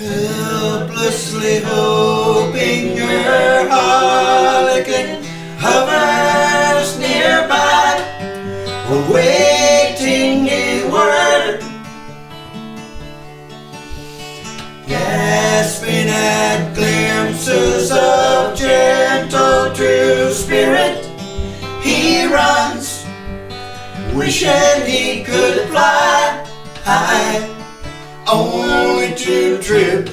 helplessly hoping your harlequin hovers nearby, awaiting a word, gasping at glimpses of gentle true spirit. He runs, wishing he could fly high, only to trip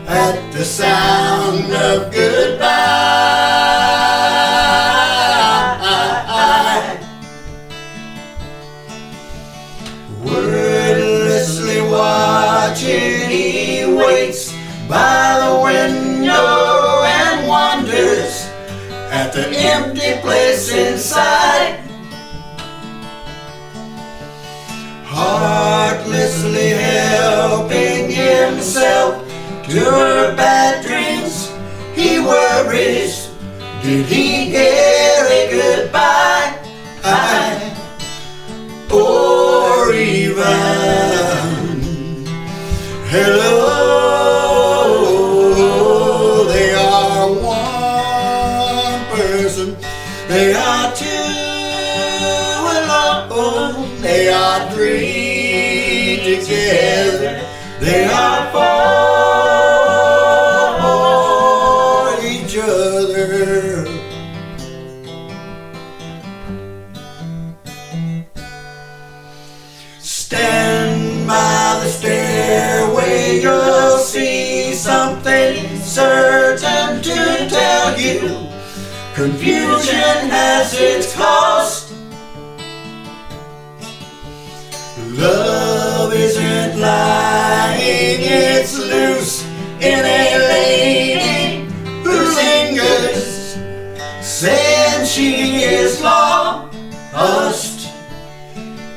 at the sound of goodbye. Wordlessly watching, he waits by the window and wonders at the empty place inside, heartlessly helping himself to her bad dreams. He worries, did he hear a goodbye? Or even hello? They are one person, they are two alone, they are three together, they are for each other. Stand by the stairway, you'll see something certain to tell you. Confusion has its cost. Love isn't lying, it's loose in a lady who lingers, saying she is lost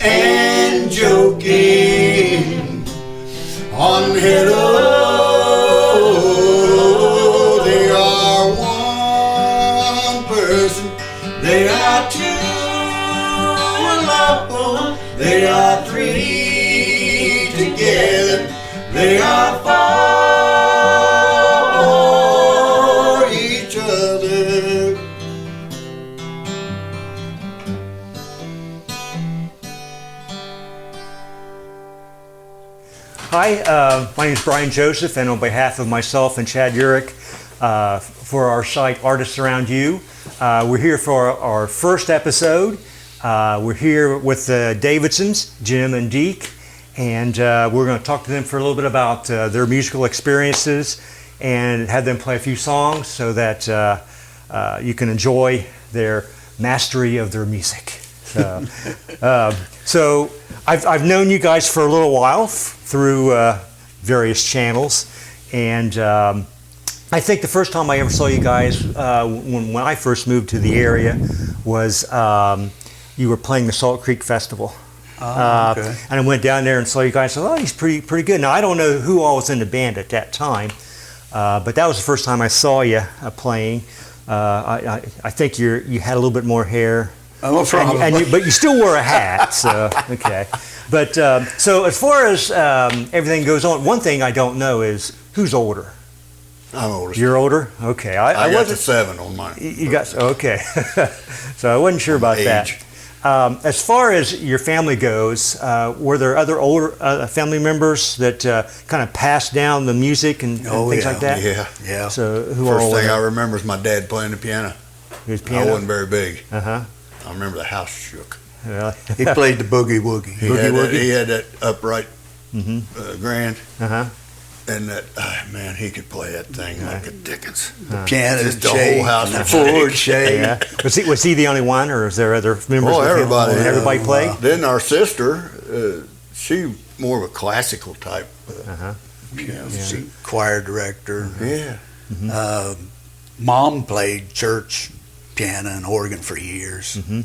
and joking on hello. They are one person, they are two alone, they are three together, they are for each other. Hi, my name is Brian Joseph, and on behalf of myself and Chad Urich for our site Artists Around You, we're here for our first episode. We're here with the Davissons, Jim and Deke, and we're going to talk to them for a little bit about their musical experiences and have them play a few songs so that you can enjoy their mastery of their music. So I've known you guys for a little while through various channels, and I think the first time I ever saw you guys when I first moved to the area was you were playing the Salt Creek Festival. Okay. And I went down there and saw you guys. And I thought, oh, he's pretty good. Now I don't know who all was in the band at that time, but that was the first time I saw you playing. I think you had a little bit more hair. No problem. But you still wore a hat, so okay. But so as far as everything goes on, one thing I don't know is who's older. I'm older. You're older? Okay. I got the 7 on mine. You got okay. So I wasn't sure about that. As far as your family goes, were there other older family members that kind of passed down the music and things like that? Yeah. So First thing I remember is my dad playing the piano. His piano? I wasn't very big. Uh-huh. I remember the house shook. Really? He played the boogie woogie. He had that upright grand. Uh-huh. And that, man, he could play that thing like a Dickens. The piano, the whole house, the floor shake. Yeah. Was he the only one, or is there other members? Oh, everybody. Did everybody play? Then our sister, she more of a classical type. She choir director. Yeah. Mom played church piano and organ for years. Mm-hmm.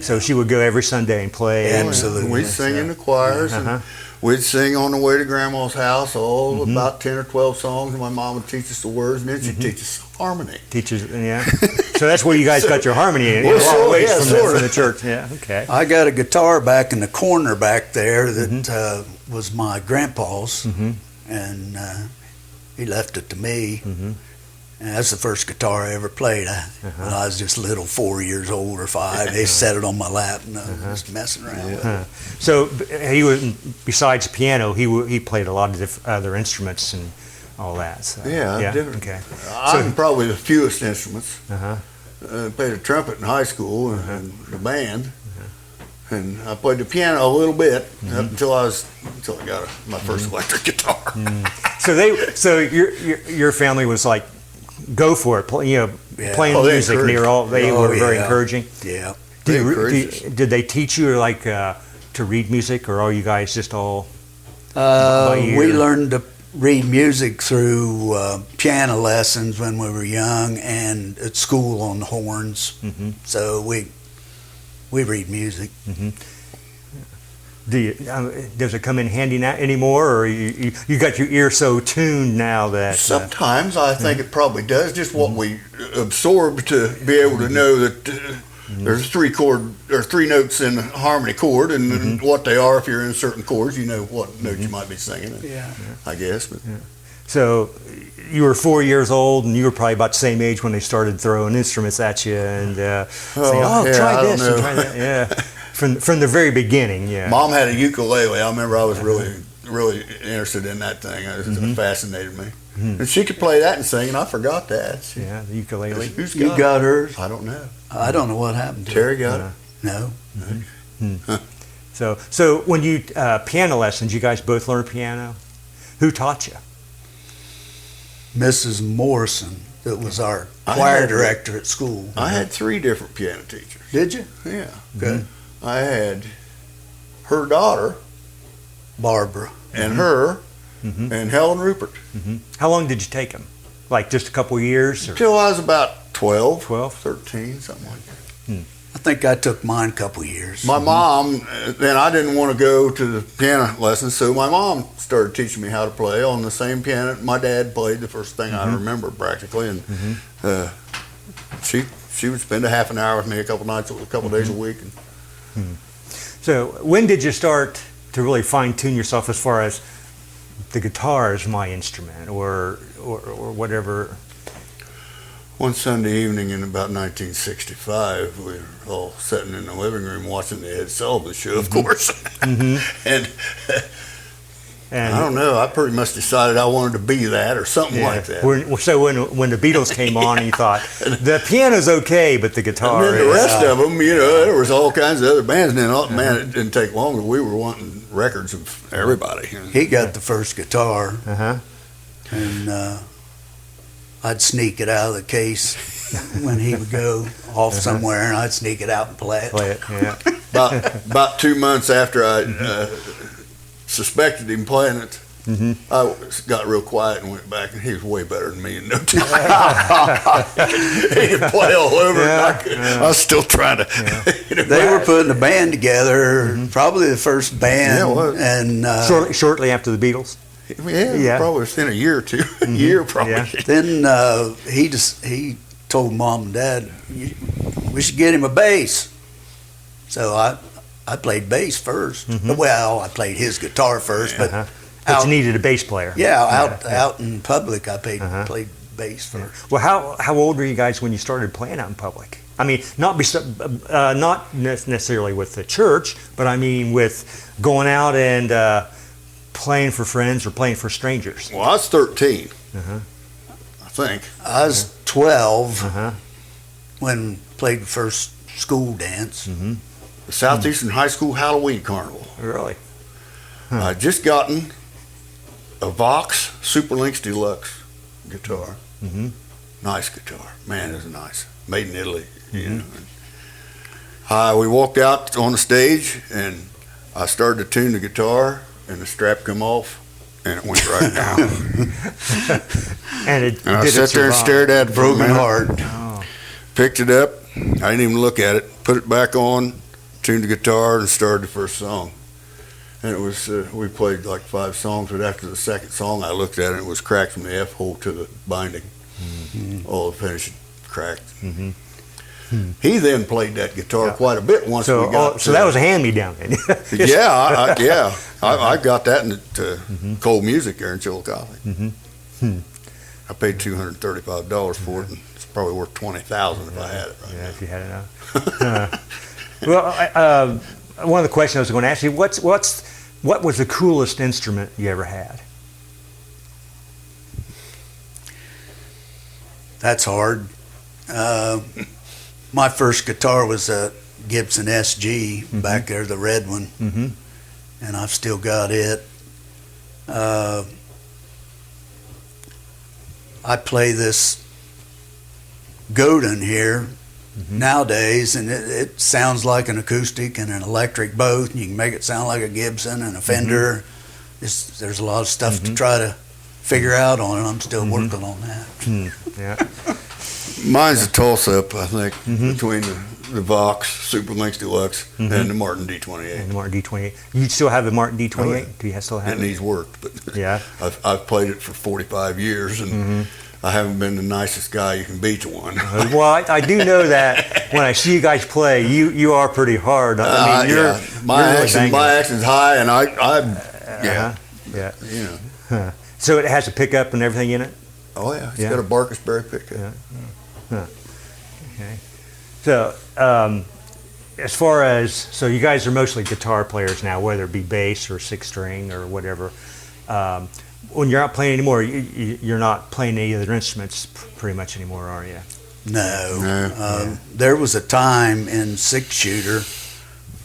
So she would go every Sunday and play. Absolutely. We'd sing in the choirs. And we'd sing on the way to Grandma's house, about 10 or 12 songs, and my mom would teach us the words, and then she'd teach us harmony. Yeah. So that's where you guys got your harmony in. Well, from the church. Yeah, okay. I got a guitar back in the corner back there that was my grandpa's, and he left it to me. Mm-hmm. And that's the first guitar I ever played. When I was just little, 4 years old or 5, they set it on my lap and I was just messing around with it. So he was, besides piano, he played a lot of other instruments and all that. So, different. Okay. I'm probably the fewest instruments. Uh-huh. I played a trumpet in high school and the band, and I played the piano a little bit up until I got my first electric guitar. So your family was like, go for it, playing music. They were very encouraging. Yeah. Did they teach you like to read music, or are you guys just all? We learned to read music through piano lessons when we were young, and at school on the horns. Mm-hmm. So we read music. Mm-hmm. Does it come in handy now anymore, or you got your ear so tuned now that sometimes I think it probably does. Just what we absorb to be able to know that there's 3 notes in a harmony chord, and what they are. If you're in certain chords, you know what note you might be singing. I guess. But. Yeah. So you were 4 years old, and you were probably about the same age when they started throwing instruments at you and saying, try this and try that. Yeah. From the very beginning, yeah. Mom had a ukulele. I remember I was really interested in that thing. It fascinated me. Mm-hmm. And she could play that and sing, and I forgot that. The ukulele. You got hers? I don't know. I don't know what happened to Terry got it? No. Mm-hmm. So when you piano lessons, you guys both learned piano? Who taught you? Mrs. Morrison, that was our choir director at school. I had 3 different piano teachers. Did you? Yeah. Okay. I had her daughter, Barbara, and her, and Helen Rupert. Mm-hmm. How long did you take them? Like just a couple of years? Until I was about 12, 12? 13, something like that. I think I took mine a couple of years. My mom, then I didn't want to go to the piano lessons, so my mom started teaching me how to play on the same piano my dad played, the first thing I remember practically. And she would spend a half an hour with me a couple days a week. So when did you start to really fine-tune yourself as far as the guitar is my instrument or whatever? One Sunday evening in about 1965, we were all sitting in the living room watching the Ed Sullivan Show, of course. And I don't know, I pretty much decided I wanted to be that or something like that. So when the Beatles came on, you thought, the piano's okay, but the guitar and then the rest of them, there was all kinds of other bands. And then, man, it didn't take long. We were wanting records of everybody. He got the first guitar, and I'd sneak it out of the case when he would go off somewhere, and I'd sneak it out and play it. Yeah. About 2 months after I suspected him playing it, I got real quiet and went back, and he was way better than me in no time. He could play all over. I was still trying to. They were putting a band together, probably the first band. Yeah, it was. And shortly after the Beatles. Yeah, probably within a year or two. A year, probably. Yeah. Then he told Mom and Dad, we should get him a bass. So I played bass first. Well, I played his guitar first, but you needed a bass player. Out in public, I played bass first. Well, how old were you guys when you started playing out in public? I mean, not necessarily with the church, but I mean with going out and playing for friends or playing for strangers. Well, I was 13, I think. I was 12 when played the first school dance. The Southeastern High School Halloween Carnival. Really? I'd just gotten a Vox Super Lynx Deluxe guitar. Nice guitar. Man, it was nice. Made in Italy. We walked out on the stage, and I started to tune the guitar, and the strap come off, and it went right down. And I sat there and stared at it for a Broken minute. heart. Oh. Picked it up. I didn't even look at it. Put it back on, tuned the guitar, and started the first song. And it was, we played like 5 songs, but after the second song, I looked at it, and it was cracked from the F hole to the binding. All the finish cracked. He then played that guitar quite a bit once we got. So that was a hand-me-down. Then. I got that in Cold Music there in Chillicothe. I paid $235 for it, and it's probably worth $20,000 if I had it right Yeah, now. if you had enough. Well, one of the questions I was going to ask you, what was the coolest instrument you ever had? That's hard. My first guitar was a Gibson SG back there, the red one, and I've still got it. I play this Godin here nowadays, and it sounds like an acoustic and an electric both, and you can make it sound like a Gibson and a Fender. There's a lot of stuff to try to figure out on it. I'm still working on that. Yeah. Mine's a toss-up, I think, between the Vox Super Lynx Deluxe and the Martin D28. And the Martin D28. You still have the Martin D28? Oh, yeah. Do you still have It it? needs work, but Yeah. I've played it for 45 years, and I haven't been the nicest guy you can be to one. Well, I do know that when I see you guys play, you are pretty hard. I mean, you're my really action's high, and yeah. you know. So it has a pickup and everything in it? Oh yeah, it's Yeah. got a Barkasberry pickup. Yeah. Okay. So, as far as, so you guys are mostly guitar players now, whether it be bass or six string or whatever. When you're not playing anymore, you're not playing any other instruments pretty much anymore, are you? No. There was a time in six shooter,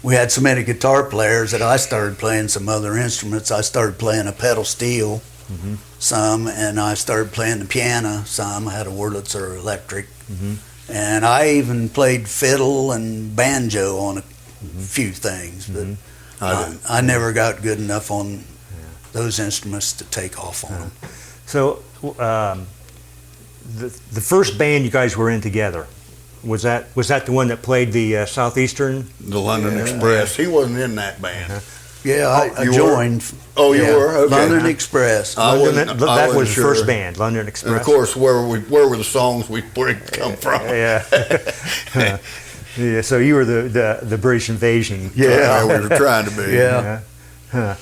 we had so many guitar players that I started playing some other instruments. I started playing a pedal steel some, and I started playing the piano some. I had a Wurlitzer electric. And I even played fiddle and banjo on a few things, but I never got good enough on those instruments to take off on them. So, the first band you guys were in together, was that the one that played the Southeastern? The London Express. He wasn't in that band. Yeah, I you joined. Oh, you were? Okay. London Express. I That wasn't was the sure. first band, London Express. And of course, where were the songs we come from? Yeah. Yeah. So you were the British invasion. Yeah, we were trying to be. Yeah. Trying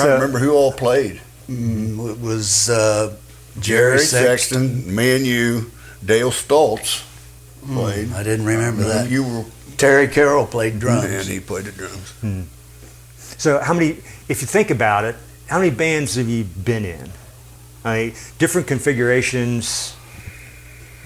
to remember who all played. It was Jerry Sexton. Sexton, me and you, Dale Stoltz played. I didn't remember that. You were, Terry Carroll played drums. and he played the drums. So how many, if you think about it, how many bands have you been in? I mean, different configurations.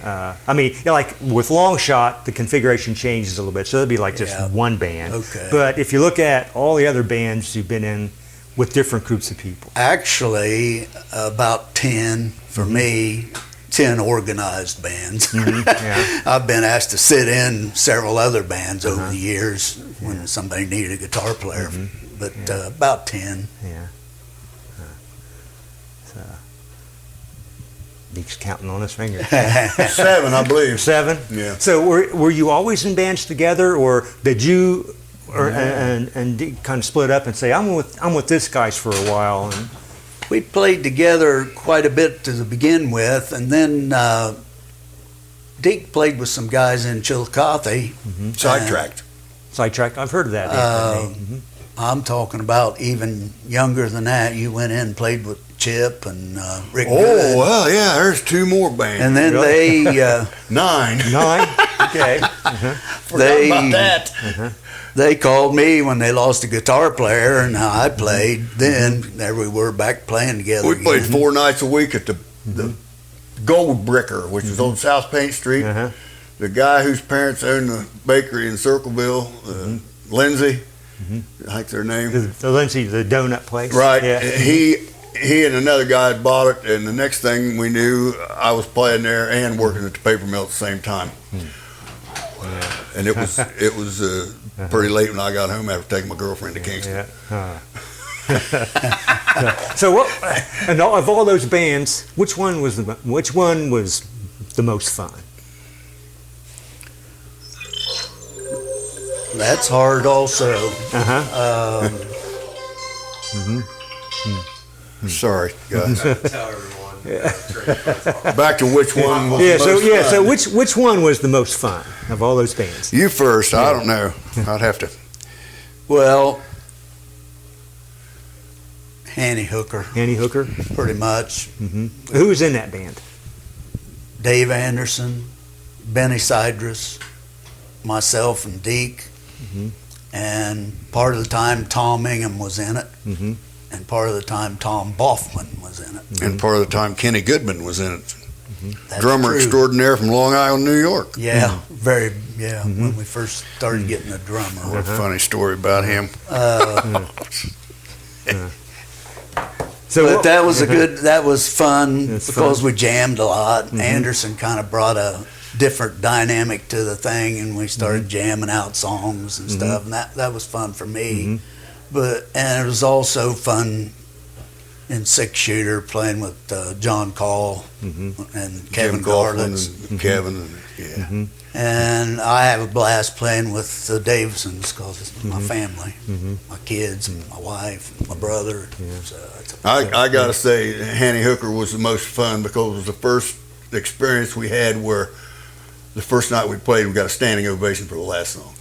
I mean, like with Long Shot, the configuration changes a little bit, so it'd be like just one band. Okay. But if you look at all the other bands you've been in with different groups of people. Actually, about 10 for me, 10 organized bands. Yeah. I've been asked to sit in several other bands over the years when somebody needed a guitar player, but about 10. Yeah. So, Deke's counting on his fingers. 7, I believe. 7? Yeah. So were you always in bands together, or did you and Deke kind of split up and say, I'm with this guys for a while? And We played together quite a bit to begin with, and then Deke played with some guys in Chillicothe. Sidetracked. Sidetracked, I've heard of that. name. I'm talking about even younger than that. You went in and played with Chip and Rick Oh, Good. well, yeah, there's 2 more bands. And then Really? they 9. 9? Okay. Forgot about that. they called me when they lost a guitar player, and I played. Then there we were back playing together. We played again. 4 nights a week at the Gold Bricker, which is on South Paint Street. The guy whose parents owned the bakery in Circleville, Lindsay, I think their name. The Lindsay, the donut place. Right. Yeah. He and another guy had bought it, and the next thing we knew, I was playing there and working at the paper mill at the same time. And it was pretty late when I got home after taking my girlfriend to Kingston. Yeah. So what? And of all those bands, which one was the most fun? That's hard also. Sorry, guys. Back to which one was the most fun. So which one was the most fun of all those bands? You first. I don't know. I'd have to. Well, Hanny Hooker, Annie Hooker. pretty much. Who was in that band? Dave Anderson, Benny Sidrus, myself, and Deke. And part of the time Tom Ingham was in it, and part of the time Tom Boffman was in it. And part of the time Kenny Goodman was in it. That's Drummer true. extraordinaire from Long Island, New York. Yeah, when we first started getting a drummer. What a funny story about him. So But that was that was fun That's because fun. we jammed a lot. Anderson kind of brought a different dynamic to the thing, and we started jamming out songs and stuff, and that was fun for me. And it was also fun in six shooter playing with John Call and Kevin Jim Coughlin Garland. and Kevin. And, And I have a blast playing with the Davissons because it's my family, my kids, and my wife, and my brother. So it's I got to say, Hanny Hooker was the most fun because it was the first experience we had where the first night we played, we got a standing ovation for the last song.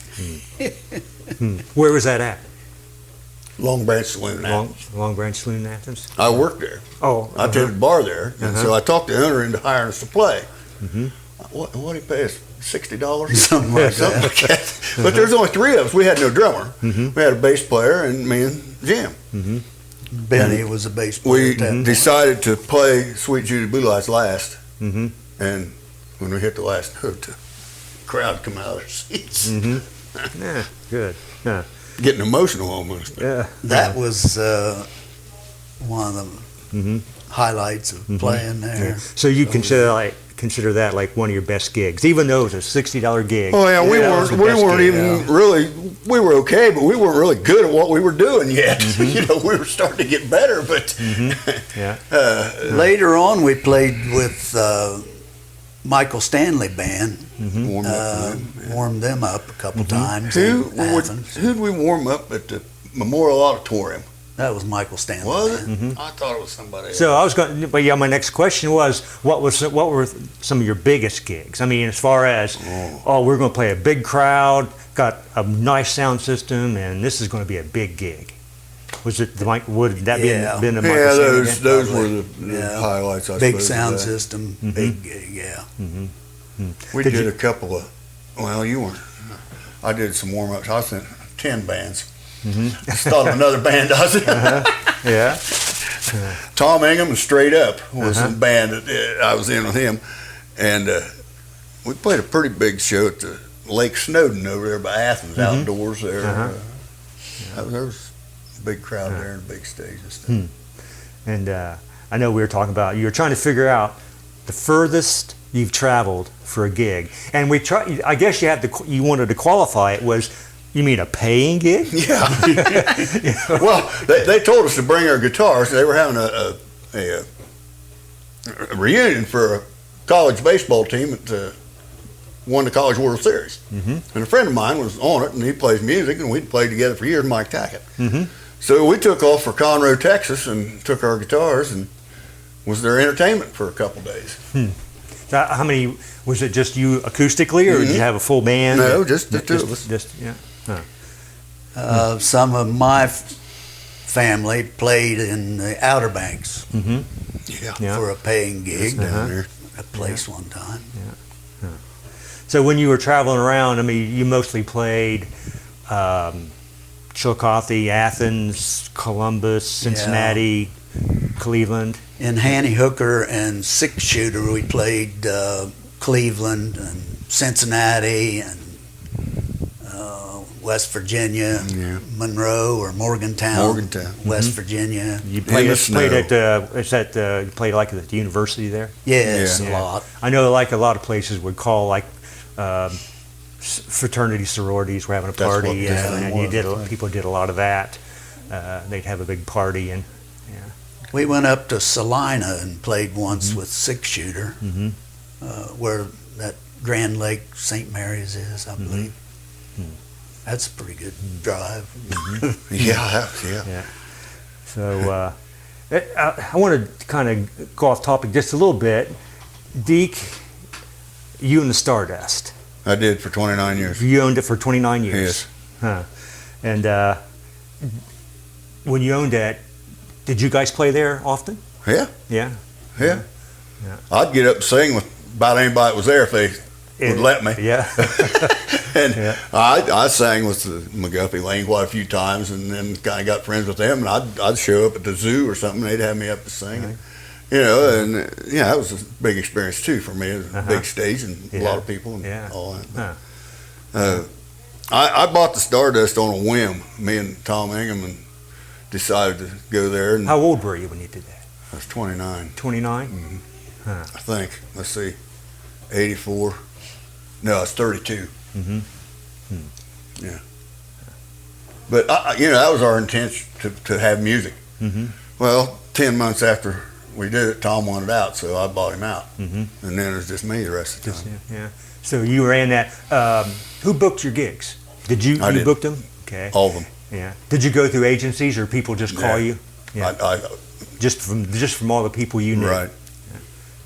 where was that at? Long Branch Saloon. Long Branch Saloon, Athens. I worked there. Oh, I tended the bar there, and so I talked the owner into hiring us to play. What did he pay us? $60? Something like Something that. like that. But there's only three of us. We had no drummer. We had a bass player and me and Jim. Benny was a bass player. We at that point. decided to play Sweet Judy Blue Lights last, and when we hit the last note, the crowd come out of their seats, Yeah, good. Yeah. getting emotional almost. Yeah. That was one of the highlights of playing there. So you consider that like one of your best gigs, even though it was a $60 gig. Oh yeah, we Yeah, that was weren't the we best weren't gig, even really we were okay, but we weren't really good at what we were doing yet. You know, we were starting to get better, but Yeah. Later on, we played with Michael Stanley Band. warmed up. Warmed them up a couple times. Who in Athens. who'd we warm up at the Memorial Auditorium? That was Michael Stanley. Was Band. it? I thought it was somebody else. So I was going, but yeah, my next question was, what were some of your biggest gigs? I mean, as far as, we're going to play a big crowd, got a nice sound system, and this is going to be a big gig. Was it the Mike? Would that Yeah. been the Michael Yeah, Stanley those band? those Probably. were the highlights. I Big suppose, sound of that. system, big gig, yeah. We Did did you- a couple of. Well, you weren't. I did some warm ups. I sent 10 bands. I thought of another band. I was Yeah. Tom Ingham and Straight Up was the band that I was in with him, and we played a pretty big show at the Lake Snowden over there by Athens, outdoors there. There was a big crowd there and a big stage and stuff. And I know we were talking about, you were trying to figure out the furthest you've traveled for a gig, and I guess you wanted to qualify it. Was, you mean a paying gig? Yeah. Well, they told us to bring our guitars. They were having a reunion for a college baseball team that won the College World Series. And a friend of mine was on it, and he plays music, and we'd played together for years, Mike Tackett. So we took off for Conroe, Texas, and took our guitars and was their entertainment for a couple days. So how many, was it just you acoustically, or did you have a full band? No, just the two of us. Just, yeah. Some of my family played in the Outer Banks Yeah. for a paying gig Down there. at a place one time. So when you were traveling around, I mean, you mostly played Chillicothe, Athens, Columbus, Cincinnati, Cleveland. In Hanny Hooker and Six Shooter, we played Cleveland and Cincinnati and West Virginia, Monroe or Morgantown, West Virginia. You played the at snow. you played like at the university there? Yes, Yeah. a lot. I know like a lot of places would call like fraternity sororities were having a That's what party, this and one you was. people did a lot of that. They'd have a big party, and We went up to Salina and played once with Six Shooter, where that Grand Lake St. Mary's is, I believe. That's a pretty good drive. Yeah. so I want to kind of go off topic just a little bit. Deke, you and the Stardust. I did for 29 years. You owned it for 29 years. Yes. Huh. And when you owned that, Did you guys play there often? Yeah, Yeah. yeah. Yeah. I'd get up and sing with about anybody that was there if they would let me. Yeah. And Yeah. I sang with the McGuffey Lane quite a few times, and then kind of got friends with them. And I'd show up at the zoo or something. They'd have me up to sing. Right. You know, and yeah, that was a big experience too for me. It was a big stage and a Yeah. lot of people and Yeah. all that. Huh. I bought the Stardust on a whim. Me and Tom Ingham and decided to go there. And How old were you when you did that? I was 29, 29? I think. Let's see, 84. No, I was 32. Mm-hmm. Yeah. But that was our intention to have music. Mm-hmm. Well, 10 months after we did it, Tom wanted out, so I bought him out, Mm-hmm. and then it was just me the rest of the time. Yeah. So you ran that. Who booked your gigs? Did you? I You did. booked them? Okay. All of them. Yeah. Did you go through agencies or people just call Yeah. you? Yeah. I, Just from all the people you knew. right.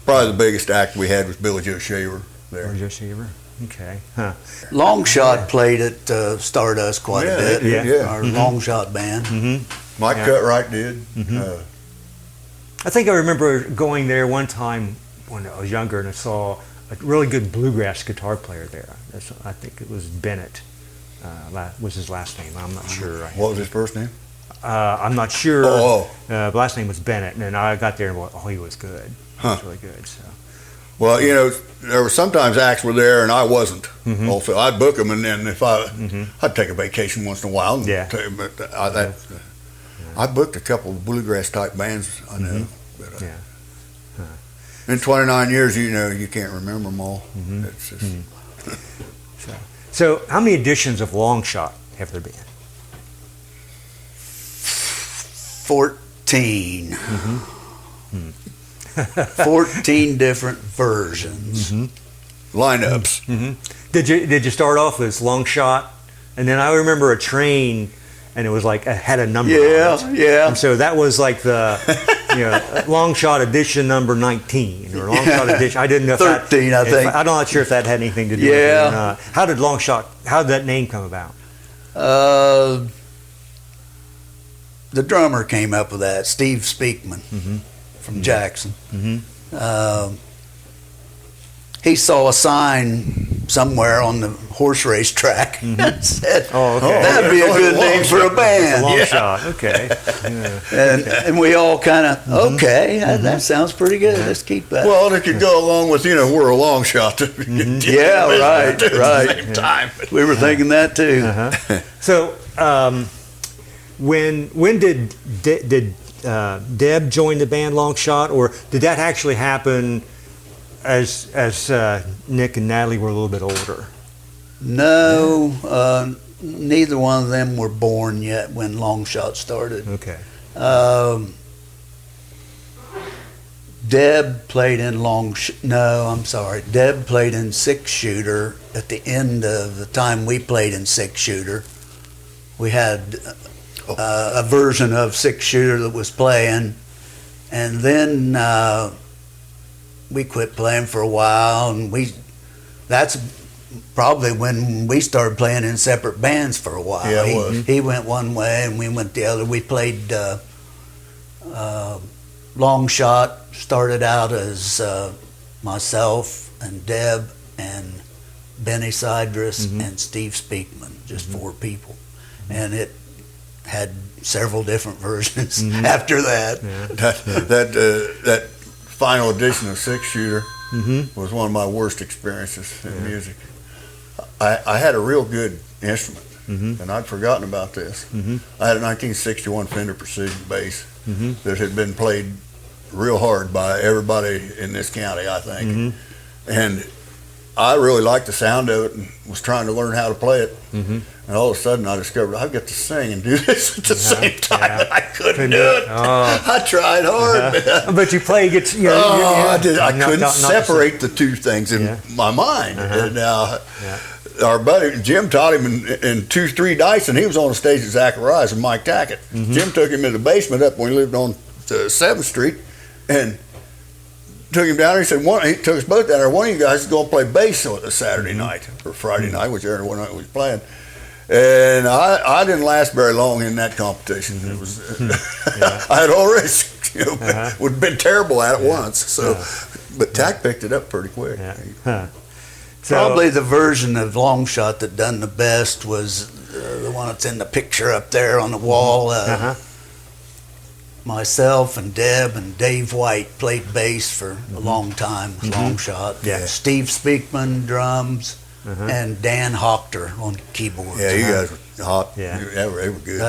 Probably the biggest act we had was Billy Joe Shaver there. Or just Shaver? Okay. Huh. Longshot played at Stardust quite Yeah, a bit. they did, yeah. Our Longshot band. Mm-hmm. Mike Yeah. Cutright did. I think I remember going there one time when I was younger and I saw a really good bluegrass guitar player there. I think it was Bennett. Was his last name? I'm not sure. What was his first name? I'm not sure. Oh. The last name was Bennett, and I got there and went, oh, he was good. He was really good. So. Well, there were sometimes acts were there and I wasn't. Mhm. Also, I'd book them, and then if I'd take a vacation once in a while. And Yeah. but I booked a couple of bluegrass type bands. I know. But, Yeah. in 29 years, you can't remember them all. Mhm. It's just, So, how many editions of Longshot have there been? 14. 14 different versions. lineups. Did you start off as Longshot, and then I remember a train, and it was like it had a number. On it. Yeah. And so that was like the Longshot edition number 19 or Longshot edition. I didn't know if 13, that, I think. I'm not sure if that had anything to do with it or not. How did that name come about? The drummer came up with that, Steve Speakman from Jackson. He saw a sign somewhere on the horse race track and said, Oh, okay. that'd be a good name for a band. Longshot. Okay. Yeah. And we all kind of, okay, that sounds pretty good. Let's keep that. Well, it could go along with, we're a long shot. Yeah, right. At the same time. We were thinking that too. So, when did Deb join the band Longshot, or did that actually happen as Nick and Natalie were a little bit older? No, neither one of them were born yet when Longshot started. Okay. Deb played in Deb played in six shooter at the end of the time we played in six shooter. We had a version of six shooter that was playing, and then we quit playing for a while, and that's probably when we started playing in separate bands for a while. Yeah, it was. He went one way and we went the other. We played Longshot, started out as myself and Deb and Benny Sidrus and Steve Speakman, just four people. And it had several different versions after that. That final edition of Six Shooter was one of my worst experiences in music. I had a real good instrument, and I'd forgotten about this. I had a 1961 Fender Precision bass that had been played real hard by everybody in this county, I think. And I really liked the sound of it and was trying to learn how to play it. And all of a sudden I discovered I get to sing and do this at the same time. And I couldn't do it. I tried hard. But you play guitar. I couldn't separate the two things in my mind. And our buddy Jim taught him in 2-3 dice, and he was on the stage at Zacharias and Mike Tackett. Jim took him in the basement up when we lived on 7th Street and took him down there. He said, he took us both down there. One of you guys is going to play bass on a Saturday night or Friday night, whichever one night we was playing. And I didn't last very long in that competition. It was I had already would been terrible at it once. So, but Tack picked it up pretty quick. So, probably the version of Long Shot that done the best was the one that's in the picture up there on the wall. Myself and Deb and Dave White played bass for a long time. Long Shot. Yeah. Steve Speakman drums. And Dan Hochter on keyboards. Yeah, you guys were hot. Yeah. They were good.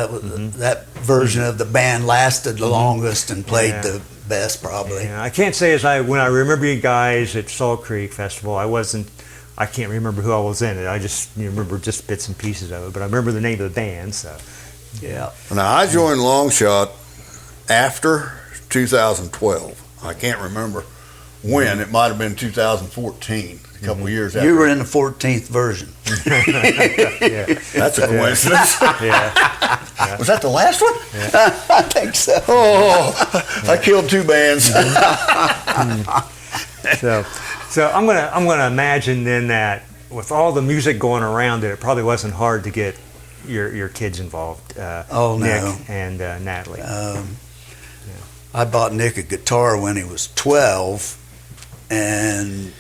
That version of the band lasted the longest and played the best, probably. Yeah, I can't say when I remember you guys at Salt Creek Festival, I can't remember who I was in it. I just remember just bits and pieces of it, but I remember the name of the band. So, yeah. Now I joined Long Shot after 2012. I can't remember when. It might have been 2014. A couple years after. You were in the 14th version. That's a coincidence. Was that the last one? I think so. Oh, I killed 2 bands. So I'm gonna imagine then that with all the music going around, that it probably wasn't hard to get your kids involved. Nick and Natalie. I bought Nick a guitar when he was 12, and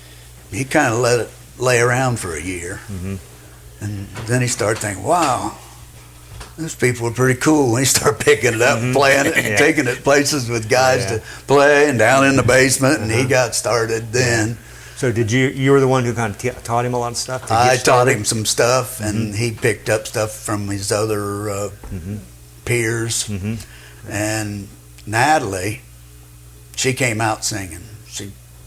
he kind of let it lay around for a year. And then he started thinking, wow, those people are pretty cool. And he started picking it up and playing it and taking it places with guys to play and down in the basement, and he got started then. So you were the one who kind of taught him a lot of stuff? I taught him some stuff, and he picked up stuff from his other peers. And Natalie, she came out singing.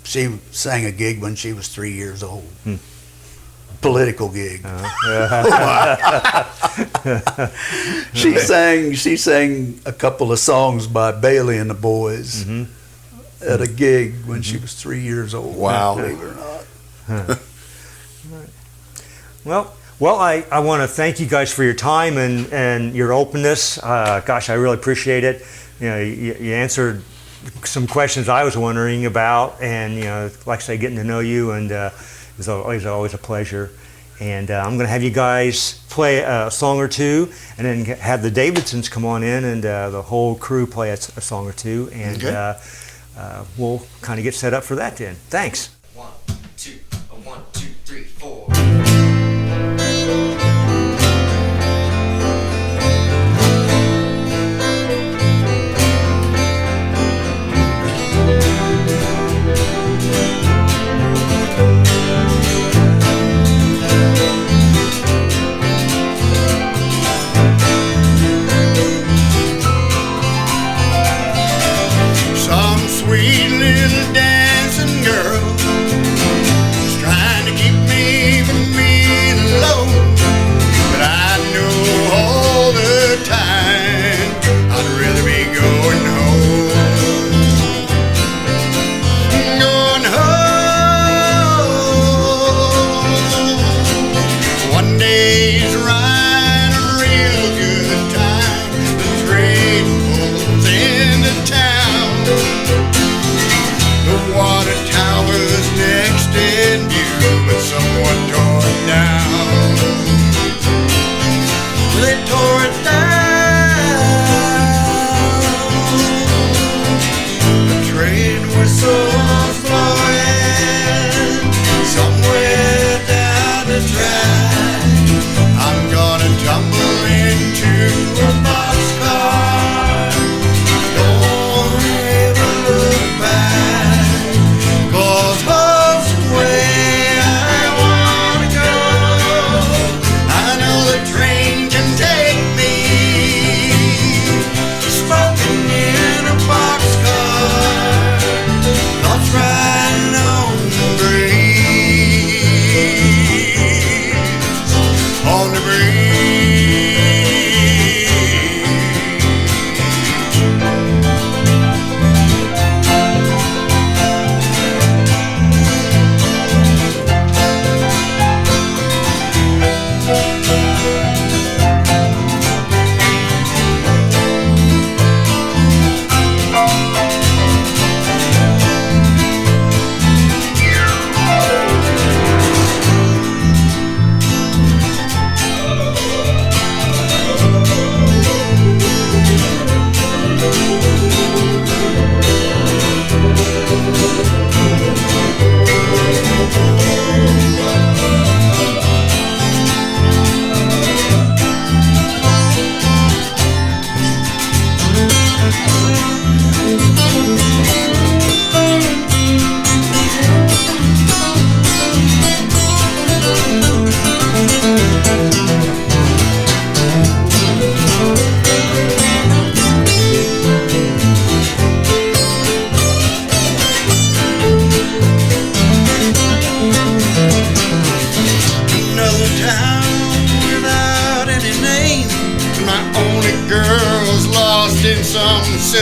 She sang a gig when she was 3 years old. Political gig. She sang a couple of songs by Bailey and the Boys at a gig when she was 3 years old. Wow. Believe it or not. Well, I want to thank you guys for your time and your openness. Gosh, I really appreciate it. You answered some questions I was wondering about, and like I say, getting to know you, and it's always a pleasure. And I'm going to have you guys play a song or two, and then have the Davissons come on in, and the whole crew play a song or two, and we'll kind of get set up for that then. Thanks. 1, 2, 1, 2, 3, 4. Some sweet little dancing girl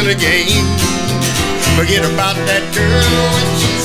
in a game. Forget about that girl when she